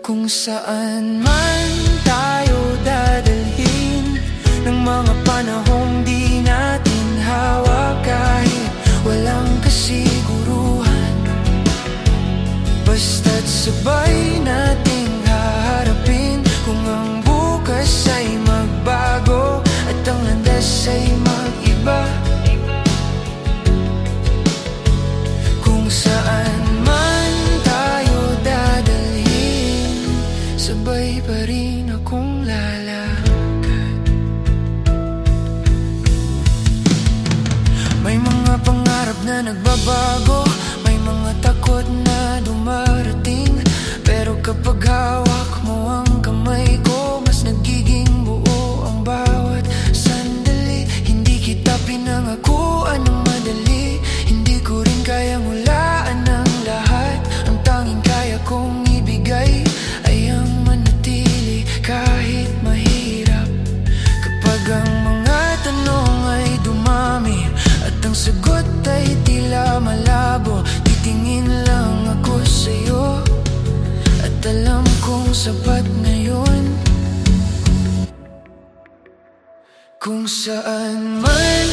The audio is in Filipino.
Kung saan man tayo dadalhin ng mga panahong di natin hawak, kahit walang kasiguruhan, basta't sabay nating haharapin. Kung ang bukas ay magbago at ang landas ay mag-iba, kung saan man tayo dadalhin, sabay pa rin akong lalakad. May mga pangarap na nagbabago, may mga takot na dumarating, pero kapag hawak mo ang kamay ko, mas nagiging buo ang bawat sandali. Hindi kita pinangakuan ng madali, hindi ko rin kayang hulaan ang lahat. Ang tanging kaya kong ibigay ay ang manatili kahit mahirap. Kapag ang mga tanong ay dumami at ang sagot ay tila malabo, titingin lang ako sa'yo at alam kong sapat na yun. Kung saan man